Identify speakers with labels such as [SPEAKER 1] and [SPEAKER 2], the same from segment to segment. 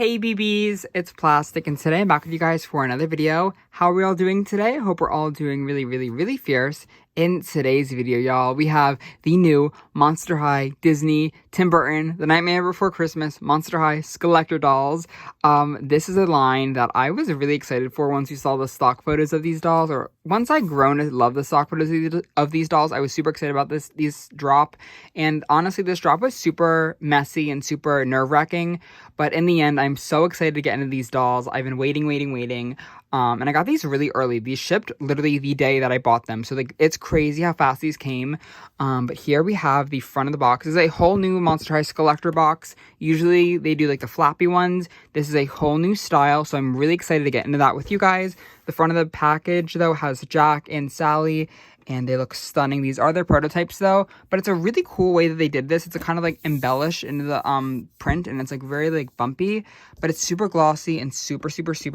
[SPEAKER 1] Hey BBs, it's Plastic, and today I'm back with you guys for another video. How are we all doing today? I hope we're all doing really fierce. In today's video, y'all, we have the new Monster High, Disney, Tim Burton, The Nightmare Before Christmas, Monster High, Skullector dolls. This is a line that I was really excited for once you saw the stock photos of these dolls, or once I grown to love the stock photos of these dolls. I was super excited about these drop, and honestly, this drop was super messy and super nerve-wracking, but in the end, I'm so excited to get into these dolls. I've been waiting. And I got these really early. These shipped literally the day that I bought them. So, like, it's crazy how fast these came. But here we have the front of the box. This is a whole new Monster High Skullector box. Usually, they do, like, the flappy ones. This is a whole new style, so I'm really excited to get into that with you guys. The front of the package, though, has Jack and Sally, and they look stunning. These are their prototypes, though, but it's a really cool way that they did this. It's a kind of, like, embellish into the print, and it's, like, very, like, bumpy, but it's super glossy and super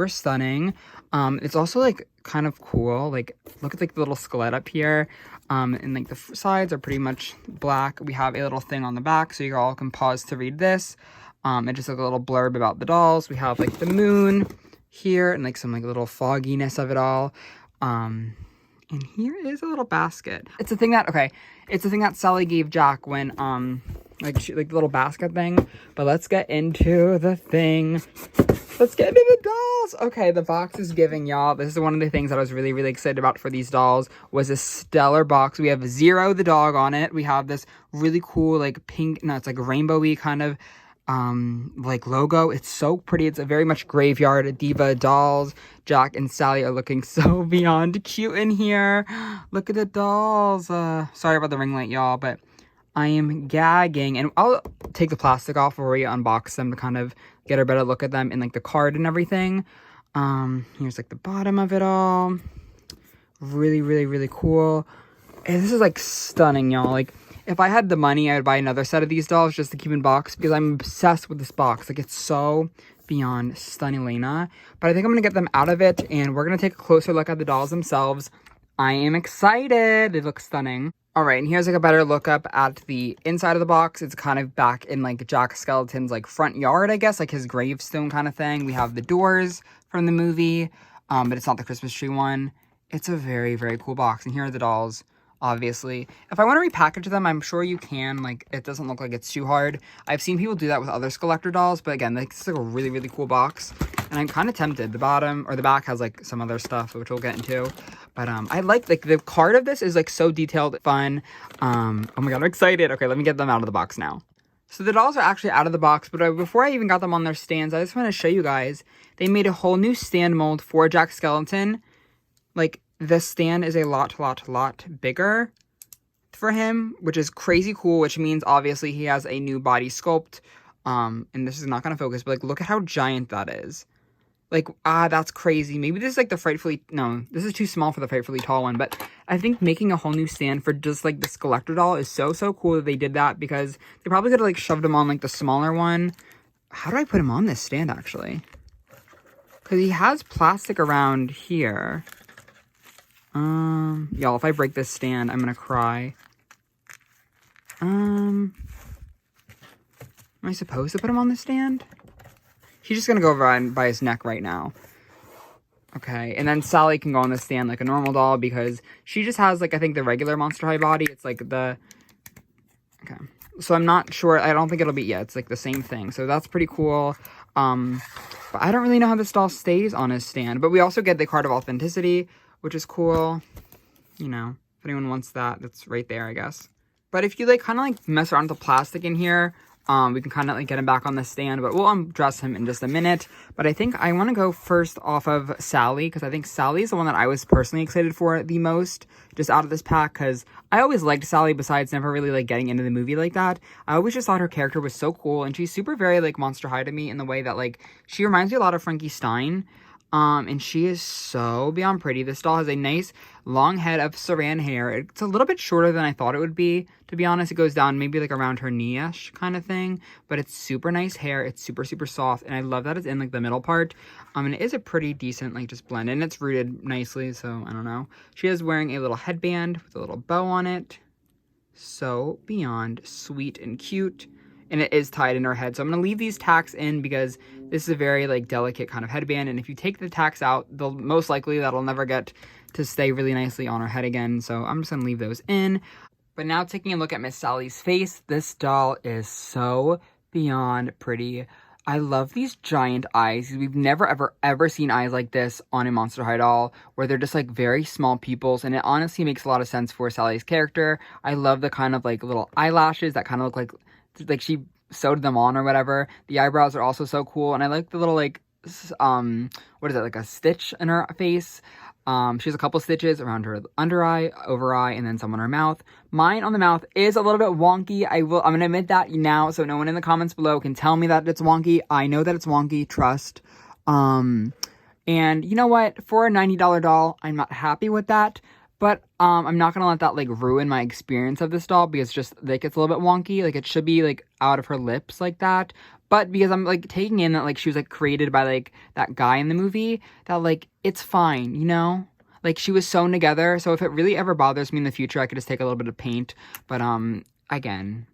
[SPEAKER 1] stunning. It's also, like, kind of cool. Like, look at, like, the little skeleton up here, and, like, the sides are pretty much black. We have a little thing on the back, so you all can pause to read this. And just, like, a little blurb about the dolls. We have, like, the moon here, and, like, some, like, little fogginess of it all. And here is a little basket. It's a thing that Sally gave Jack when, like the little basket thing. But let's get into the thing. Let's get into the dolls. Okay, the box is giving, y'all. This is one of the things that I was really excited about for these dolls, was a stellar box. We have Zero the dog on it. We have this really cool, like, pink, no, it's like rainbowy kind of, like, logo. It's so pretty. It's a very much graveyard diva dolls. Jack and Sally are looking so beyond cute in here. Look at the dolls. Sorry about the ring light, y'all, but I am gagging. And I'll take the plastic off before we unbox them to kind of get a better look at them in, like, the card and everything. Here's, like, the bottom of it all. Really cool. And this is, like, stunning, y'all. Like, if I had the money, I would buy another set of these dolls just to keep in box, because I'm obsessed with this box. Like, it's so beyond stunning, Lena. But I think I'm going to get them out of it, and we're going to take a closer look at the dolls themselves. I am excited. They look stunning. All right, and here's, like, a better look up at the inside of the box. It's kind of back in, like, Jack Skellington's, like, front yard, I guess, like his gravestone kind of thing. We have the doors from the movie, but it's not the Christmas tree one. It's a very cool box, and here are the dolls. Obviously, if I want to repackage them, I'm sure you can. Like, it doesn't look like it's too hard. I've seen people do that with other Skullector dolls, but again, like, this is like a really cool box, and I'm kind of tempted. The bottom or the back has, like, some other stuff, which we'll get into, but I like the card of this is, like, so detailed, fun. Oh my god, I'm excited. Okay, let me get them out of the box now. So the dolls are actually out of the box, but before I even got them on their stands, I just want to show you guys, they made a whole new stand mold for Jack Skellington. Like, the stand is a lot bigger for him, which is crazy cool, which means obviously he has a new body sculpt. And this is not going to focus, but, like, look at how giant that is. Like, that's crazy. Maybe this is, like, this is too small for the frightfully tall one, but I think making a whole new stand for just, like, the Skullector doll is so cool that they did that, because they probably could have, like, shoved him on, like, the smaller one. How do I put him on this stand, actually? Because he has plastic around here. Y'all, if I break this stand, I'm gonna cry. Am I supposed to put him on the stand? He's just gonna go around by his neck right now. Okay, and then Sally can go on the stand like a normal doll, because she just has, like, I think the regular Monster High body. It's like the... Okay, so I'm not sure. I don't think it'll be... Yeah, it's, like, the same thing. So that's pretty cool. But I don't really know how this doll stays on his stand. But we also get the card of authenticity, which is cool. You know, if anyone wants that, that's right there, I guess. But if you, like, kind of, like, mess around with the plastic in here, we can kind of, like, get him back on the stand, but we'll undress him in just a minute. But I think I want to go first off of Sally, because I think Sally is the one that I was personally excited for the most, just out of this pack, because I always liked Sally, besides never really, like, getting into the movie like that. I always just thought her character was so cool, and she's super very, like, Monster High to me in the way that, like, she reminds me a lot of Frankie Stein. And she is so beyond pretty. This doll has a nice long head of saran hair. It's a little bit shorter than I thought it would be, to be honest. It goes down maybe, like, around her knee-ish kind of thing, but it's super nice hair. It's super soft, and I love that it's in, like, the middle part. And it is a pretty decent, like, just blend, and it's rooted nicely, so I don't know. She is wearing a little headband with a little bow on it. So beyond sweet and cute. And it is tied in her head. So I'm going to leave these tacks in because This is a very like delicate kind of headband, and if you take the tacks out, they'll most likely that'll never get to stay really nicely on her head again. So I'm just gonna leave those in. But now taking a look at Miss Sally's face, this doll is so beyond pretty. I love these giant eyes. We've never, ever seen eyes like this on a Monster High doll, where they're just like very small pupils, and it honestly makes a lot of sense for Sally's character. I love the kind of like little eyelashes that kind of look like she sewed them on or whatever. The eyebrows are also so cool, and I like the little like, what is it, like a stitch in her face. She has a couple stitches around her under eye, over eye, and then some on her mouth. Mine on the mouth is a little bit wonky. I'm going to admit that now, so no one in the comments below can tell me that it's wonky. I know that it's wonky, trust. And you know what? For a $90 doll, I'm not happy with that. But I'm not going to let that, like, ruin my experience of this doll, because just, like, it's a little bit wonky. Like, it should be, like, out of her lips like that. But because I'm, like, taking in that, like, she was, like, created by, like, that guy in the movie, that, like, it's fine, you know? Like, she was sewn together, so if it really ever bothers me in the future, I could just take a little bit of paint. But, again,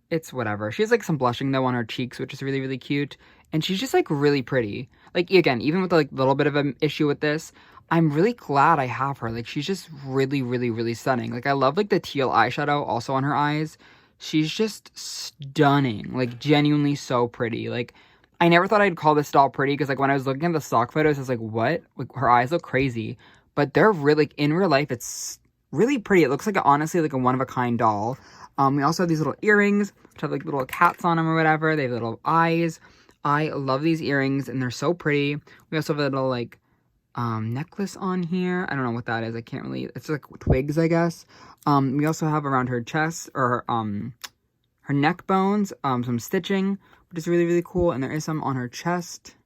[SPEAKER 1] it's whatever. She has, like, some blushing, though, on her cheeks, which is really, really cute. And she's just, like, really pretty. Like, again, even with, like, a little bit of an issue with this, I'm really glad I have her. Like, she's just really, really, really stunning. Like, I love, like, the teal eyeshadow also on her eyes. She's just stunning. Like, genuinely so pretty. Like, I never thought I'd call this doll pretty, because, like, when I was looking at the stock photos, I was like, what? Like, her eyes look crazy. But they're really, like, in real life, it's really pretty. It looks like, honestly, like a one-of-a-kind doll. We also have these little earrings, which have, like, little cats on them or whatever. They have little eyes. I love these earrings, and they're so pretty. We also have a little, like, necklace on here. I don't know what that is. I can't really, it's like twigs, I guess. We also have around her chest, or her neck bones, some stitching, which is really, really cool. And there is some on her chest,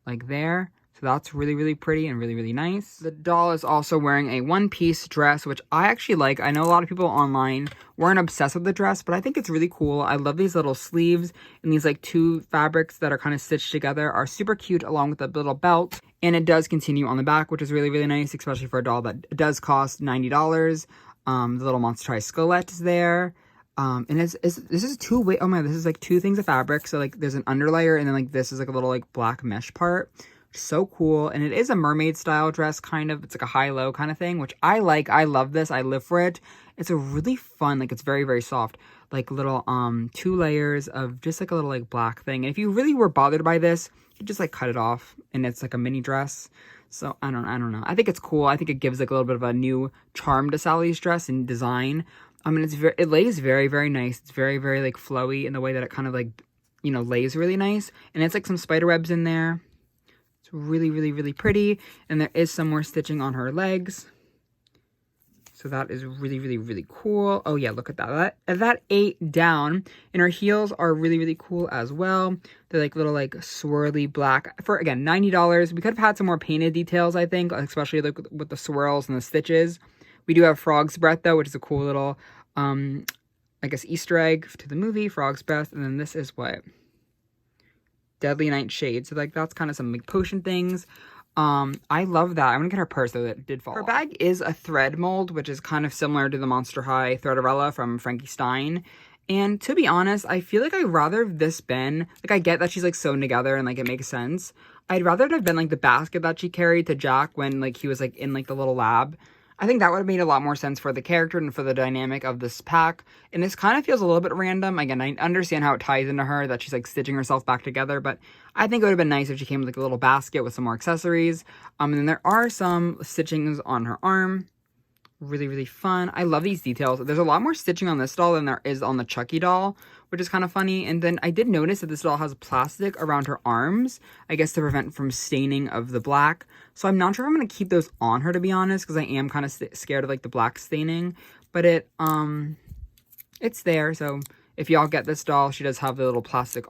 [SPEAKER 1] like there. So that's really, really pretty and really, really nice. The doll is also wearing a one-piece dress, which I actually like. I know a lot of people online weren't obsessed with the dress, but I think it's really cool. I love these little sleeves, and these like two fabrics that are kind of stitched together are super cute, along with the little belt. And it does continue on the back, which is really, really nice, especially for a doll that does cost $90. The little Monster High Skullet is there. And this is two-way, oh my, this is like two things of fabric. So like there's an underlayer, and then like this is like a little like black mesh part. So cool. And it is a mermaid style dress, kind of. It's like a high-low kind of thing, which I like. I love this. I live for it. It's a really fun, like, it's very, very soft, like little 2 layers of just like a little like black thing. And if you really were bothered by this, you just like cut it off, and it's like a mini dress. So I don't know. I think it's cool. I think it gives like a little bit of a new charm to Sally's dress and design. I mean, it lays very, very nice. It's very, very like flowy in the way that it kind of like, you know, lays really nice. And it's like some spider webs in there. It's really, really, really pretty. And there is some more stitching on her legs. So that is really, really, really cool. Oh yeah, look at that. That 8 down. And her heels are really, really cool as well. They're like little like swirly black. For, again, $90. We could have had some more painted details, I think. Especially like with the swirls and the stitches. We do have Frog's Breath, though, which is a cool little, I guess, Easter egg to the movie, Frog's Breath. And then this is what? Deadly Nightshade. So like that's kind of some like potion things. I love that. I'm gonna get her purse, though, that did fall off. Her bag is a thread mold, which is kind of similar to the Monster High Threadarella from Frankie Stein. And to be honest, I feel like I'd rather this been, like, I get that she's like sewn together and like it makes sense. I'd rather it have been like the basket that she carried to Jack when like he was like in like the little lab. I think that would have made a lot more sense for the character and for the dynamic of this pack. And this kind of feels a little bit random. Again, I understand how it ties into her, that she's like stitching herself back together, but I think it would have been nice if she came with like a little basket with some more accessories. And then there are some stitchings on her arm. Really, really fun. I love these details. There's a lot more stitching on this doll than there is on the Chucky doll, which is kind of funny. And then I did notice that this doll has plastic around her arms, I guess to prevent from staining of the black. So I'm not sure if I'm going to keep those on her, to be honest, because I am kind of scared of like the black staining. But it's there. So if y'all get this doll, she does have the little plastic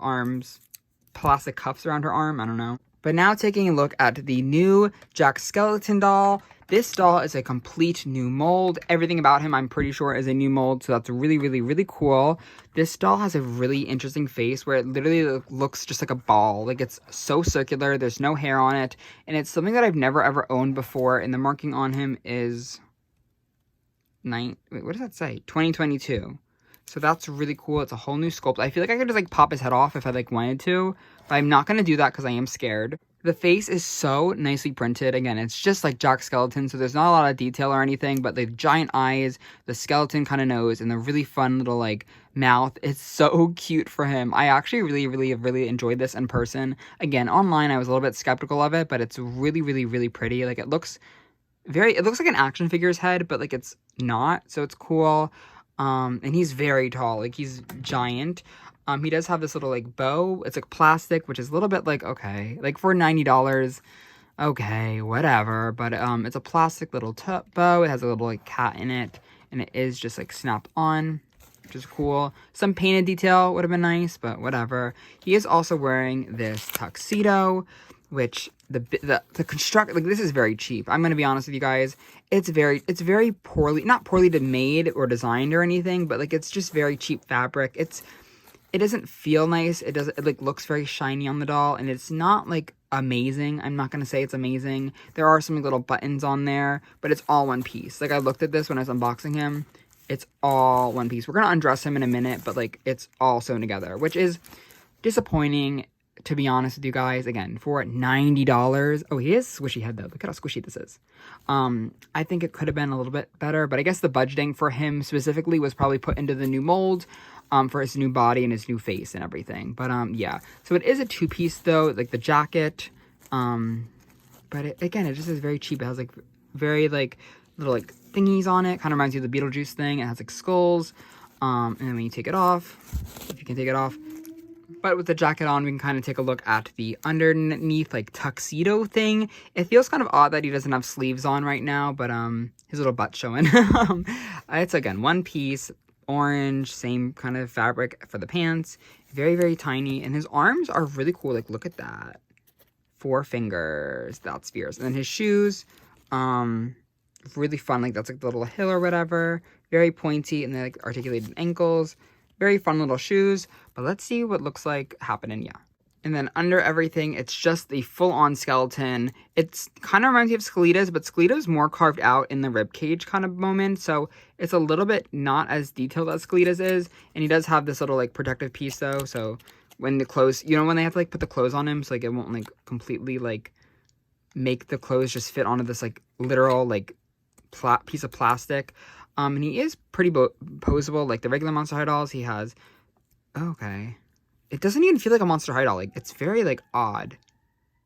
[SPEAKER 1] cuffs around her arm. I don't know. But now taking a look at the new Jack Skeleton doll. This doll is a complete new mold. Everything about him, I'm pretty sure, is a new mold, so that's really, really, really cool. This doll has a really interesting face where it literally looks just like a ball. Like, it's so circular, there's no hair on it, and it's something that I've never, ever owned before, and the marking on him is... what does that say? 2022. So that's really cool. It's a whole new sculpt. I feel like I could just like pop his head off if I like wanted to, but I'm not going to do that because I am scared. The face is so nicely printed. Again, it's just like Jack Skeleton, so there's not a lot of detail or anything, but the giant eyes, the skeleton kind of nose, and the really fun little like mouth. It's so cute for him. I actually really enjoyed this in person. Again, online I was a little bit skeptical of it, but it's really pretty. Like it looks like an action figure's head, but like it's not, so it's cool. And he's very tall, like he's giant. He does have this little like bow. It's like plastic, which is a little bit like, okay, like for $90, okay, whatever. But it's a plastic little bow. It has a little like cat in it, and it is just like snapped on, which is cool. Some painted detail would have been nice, but whatever. He is also wearing this tuxedo, which the construct, like, this is very cheap. I'm gonna be honest with you guys. It's very poorly, not poorly made or designed or anything, but like it's just very cheap fabric. It doesn't feel nice. It like looks very shiny on the doll, and it's not like amazing. I'm not gonna say it's amazing. There are some little buttons on there, but it's all one piece. Like I looked at this when I was unboxing him. It's all one piece. We're gonna undress him in a minute, but like it's all sewn together, which is disappointing, to be honest with you guys. Again, for $90. Oh, he is squishy head though. Look at how squishy this is. I think it could have been a little bit better, but I guess the budgeting for him specifically was probably put into the new mold, for his new body and his new face and everything. But yeah, so it is a two-piece though, like the jacket. But again, it just is very cheap. It has like very like little like thingies on it. Kind of reminds you of the Beetlejuice thing. It has like skulls. And then when you take it off, if you can take it off. But with the jacket on, we can kind of take a look at the underneath like tuxedo thing. It feels kind of odd that he doesn't have sleeves on right now, but his little butt showing. It's again one piece, orange, same kind of fabric for the pants. Very tiny, and his arms are really cool. Like look at that, 4 fingers. That's fierce. And then his shoes, really fun. Like that's like the little heel or whatever. Very pointy, and they're like articulated ankles. Very fun little shoes, but let's see what looks like happening, yeah. And then under everything, it's just the full-on skeleton. It's kind of reminds me of Skulita's, but Skulita's more carved out in the rib cage kind of moment, so it's a little bit not as detailed as Skulita's is. And he does have this little like protective piece though, so when the clothes, you know, when they have to like put the clothes on him, so like it won't like completely like make the clothes just fit onto this like literal like piece of plastic. And he is pretty posable, like the regular Monster High dolls. He has, okay, it doesn't even feel like a Monster High doll. Like it's very like odd.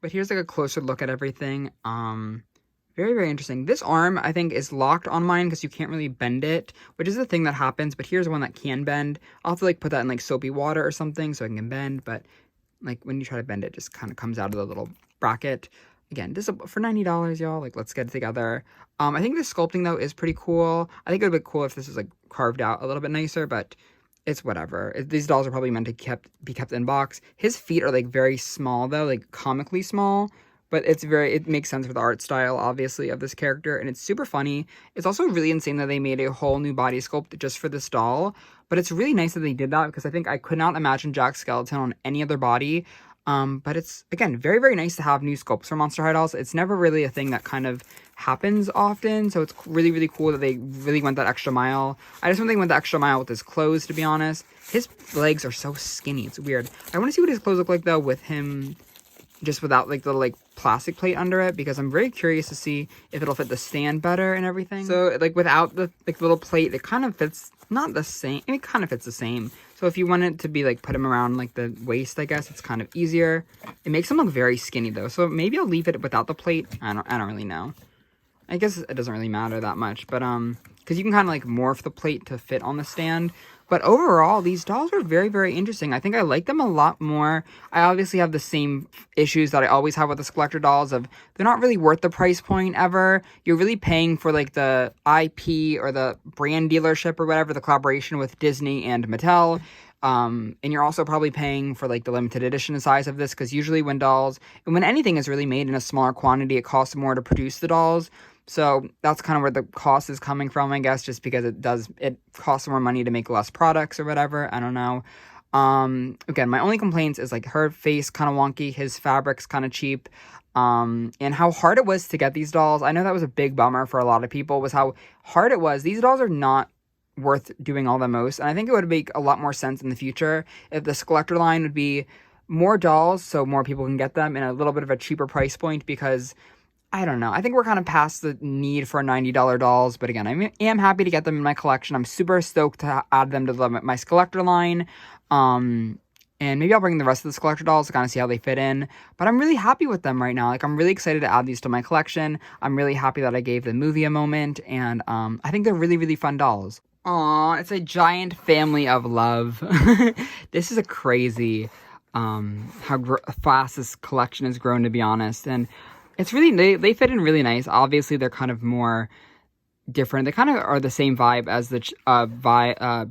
[SPEAKER 1] But here's like a closer look at everything. Very interesting. This arm I think is locked on mine because you can't really bend it, which is the thing that happens. But here's one that can bend. I'll have to like put that in like soapy water or something so it can bend. But like when you try to bend it, just kind of comes out of the little bracket. Again, this is for $90, y'all. Like, let's get it together. I think the sculpting, though, is pretty cool. I think it would be cool if this was, like, carved out a little bit nicer, but it's whatever. These dolls are probably meant to be kept in box. His feet are, like, very small, though, like, comically small, but it makes sense for the art style, obviously, of this character, and it's super funny. It's also really insane that they made a whole new body sculpt just for this doll, but it's really nice that they did that, because I think I could not imagine Jack Skeleton on any other body. But it's, again, very nice to have new sculpts for Monster High dolls. It's never really a thing that kind of happens often, so it's really cool that they really went that extra mile. I just don't think they went the extra mile with his clothes, to be honest. His legs are so skinny. It's weird. I want to see what his clothes look like, though, with him just without, like, the, like, plastic plate under it, because I'm very curious to see if it'll fit the stand better and everything. So, like, without the, like, little plate, it kind of fits, not the same, it kind of fits the same. So if you want it to be, like, put him around, like, the waist, I guess, it's kind of easier. It makes him look very skinny, though. So maybe I'll leave it without the plate. I don't really know. I guess it doesn't really matter that much. But, because you can kind of, like, morph the plate to fit on the stand. But overall, these dolls are very interesting. I think I like them a lot more. I obviously have the same issues that I always have with the Skullector dolls of they're not really worth the price point ever. You're really paying for like the IP or the brand dealership or whatever, the collaboration with Disney and Mattel. And you're also probably paying for like the limited edition size of this, because usually when anything is really made in a smaller quantity, it costs more to produce the dolls. So that's kind of where the cost is coming from, I guess, just because it costs more money to make less products or whatever. I don't know. Again, my only complaints is like her face kind of wonky, his fabric's kind of cheap, and how hard it was to get these dolls. I know that was a big bummer for a lot of people, was how hard it was. These dolls are not worth doing all the most. And I think it would make a lot more sense in the future if the Skullector line would be more dolls so more people can get them in a little bit of a cheaper price point, because I don't know. I think we're kind of past the need for $90 dolls, but again, I am happy to get them in my collection. I'm super stoked to add them to my Skullector line. And maybe I'll bring the rest of the Skullector dolls to kind of see how they fit in. But I'm really happy with them right now. Like, I'm really excited to add these to my collection. I'm really happy that I gave the movie a moment, and I think they're really, really fun dolls. Aw, it's a giant family of love. This is a crazy how fast this collection has grown, to be honest. And it's really, they fit in really nice. Obviously, they're kind of more different. They kind of are the same vibe as the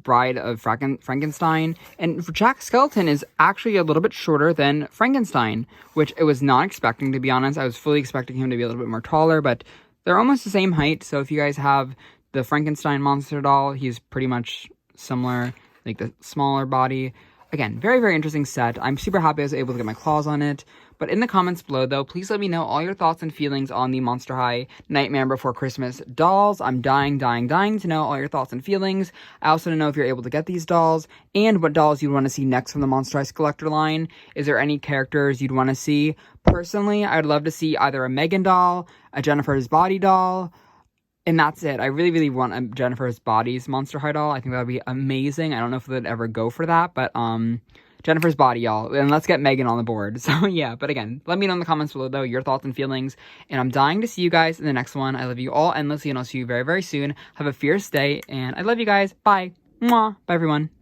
[SPEAKER 1] Bride of Frankenstein. And Jack Skeleton is actually a little bit shorter than Frankenstein, which I was not expecting, to be honest. I was fully expecting him to be a little bit more taller, but they're almost the same height. So if you guys have the Frankenstein monster doll, he's pretty much similar, like the smaller body. Again, very, very interesting set. I'm super happy I was able to get my claws on it. But in the comments below, though, please let me know all your thoughts and feelings on the Monster High Nightmare Before Christmas dolls. I'm dying to know all your thoughts and feelings. I also want to know if you're able to get these dolls and what dolls you'd want to see next from the Monster High Skullector line. Is there any characters you'd want to see? Personally, I'd love to see either a Megan doll, a Jennifer's Body doll, and that's it. I really, really want a Jennifer's Body's Monster High doll. I think that would be amazing. I don't know if they'd ever go for that, but Jennifer's Body, y'all. And let's get Megan on the board. So, yeah. But again, let me know in the comments below, though, your thoughts and feelings. And I'm dying to see you guys in the next one. I love you all endlessly, and I'll see you very, very soon. Have a fierce day, and I love you guys. Bye. Mwah. Bye, everyone.